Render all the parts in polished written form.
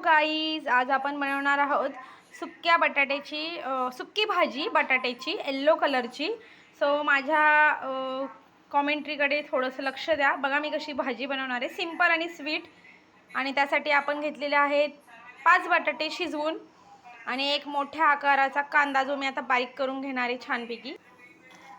Guys, आज आपण बनवणार आहोत सुक्या बटाट्याची सुक्की भाजी बटाट्याची येल्लो कलरची. सो माझ्या कॉमेंट्रीकडे थोडंसं लक्ष द्या. बघा मी कशी भाजी बनवणार आहे, सिंपल आणि स्वीट. आणि त्यासाठी आपण घेतलेले आहेत 5 बटाटे शिजवून आणि एक मोठ्या आकाराचा कांदा जो मी आता बारीक करून घेणार आहे छानपैकी.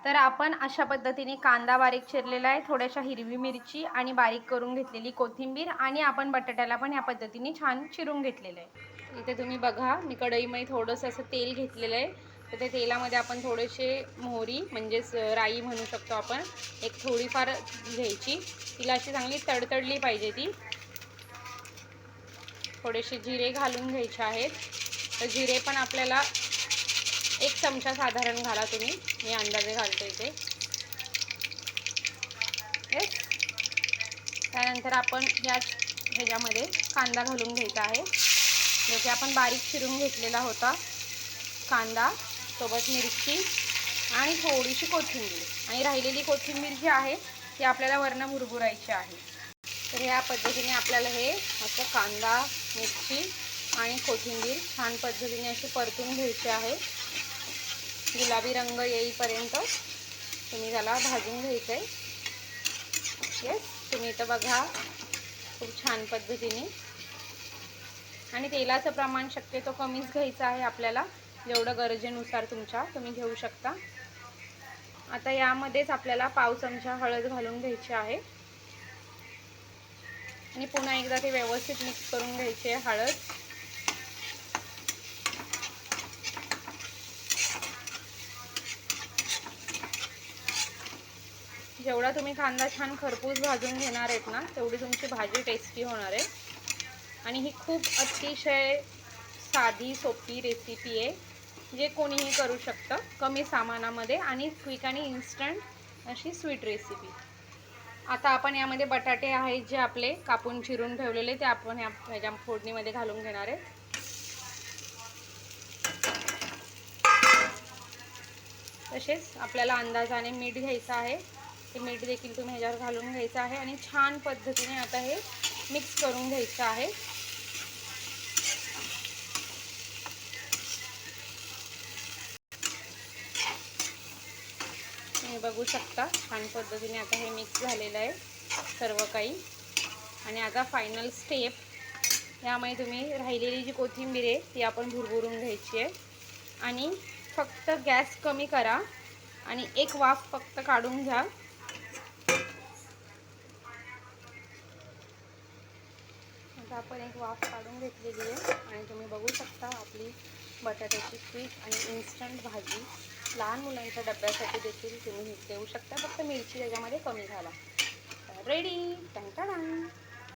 तर आपण अशा पद्धतीने कांदा बारीक चिरलेला आहे, थोड्याशा हिरवी मिरची आणि बारीक करून घेतलेली कोथिंबीर आणि आपण बटाट्याला पण या पद्धतीने छान चिरून घेतलेलं आहे. इथे तुम्ही बघा मी कढईमध्ये थोडंसं असं तेल घेतलेलं आहे. तर त्या तेलामध्ये आपण थोडेसे मोहरी म्हणजेच राई म्हणू शकतो आपण, एक थोडीफार घ्यायची. तिला अशी चांगली तडतडली पाहिजे ती. थोडेसे जिरे घालून घ्यायचे आहेत. तर जिरे पण आपल्याला 1 चमचा साधारण घाला तुम्ही, मी अंदाजे घालते इथे. येस. त्यानंतर आपण ह्याच्यामध्ये कांदा घालून घ्यायचा आहे, जो की आपण बारीक चिरून घेतलेला होता. कांदा सोबत मिरची आणि थोडीशी कोथिंबीर, आणि राहिलेली कोथिंबीर जी आहे ती आपल्याला वरनं भुरभुरायची आहे. तर ह्या पद्धतीने आपल्याला हे असं कांदा, मिरची आणि कोथिंबीर छान पद्धतीने अशी परतून घ्यायची आहे. गुलाबी रंग येईपर्यंत तुम्ही त्याला भाजून घ्यायचं आहे. येस, तुम्ही इथं बघा खूप छान पद्धतीने. आणि तेलाचं प्रमाण शक्यतो कमीच घ्यायचं आहे आपल्याला, जेवढं गरजेनुसार तुम्ही घेऊ शकता. आता यामध्येच आपल्याला पाव चमचा हळद घालून घ्यायची आहे आणि पुन्हा एकदा ते व्यवस्थित मिक्स करून घ्यायचे आहे हळद. जेवढा तुम्ही कांदा छान खरपूस भाजून घेणार आहेत ना, तेवढी तुमची भाजी टेस्टी होणार आहे. आणि ही खूप अतिशय साधी सोपी रेसिपी आहे, जे कोणीही करू शकतं कमी सामानामध्ये, आणि क्विक आणि इन्स्टंट अशी स्वीट रेसिपी. आता आपण यामध्ये बटाटे आहेत जे आपले कापून चिरून ठेवलेले, ते आपण ह्याच्या फोडणीमध्ये घालून घेणार आहे. तसेच आपल्याला अंदाजाने मीठ घ्यायचं आहे, ते मीठ देखील तुम्ही ह्याच्यावर घालून घ्यायचं आहे आणि छान पद्धतीने आता हे मिक्स करून घ्यायचं आहे. तुम्ही बघू शकता छान पद्धतीने आता हे मिक्स झालेलं आहे सर्व काही. आणि आता फायनल स्टेप, यामध्ये तुम्ही राहिलेली जी कोथिंबीर आहे ती आपण भुरभुरून घ्यायची आहे आणि फक्त गॅस कमी करा आणि एक वाफ फक्त काढून घ्या. आता आपण एक वाफ काढून घेतलेली आहे आणि तुम्ही बघू शकता आपली बटाट्याची क्विक आणि इन्स्टंट भाजी. लहान मुलांच्या डब्यासाठी देखील तुम्ही देऊ शकता, फक्त मिरची त्याच्यामध्ये कमी घाला. रेडी. टंटाळा.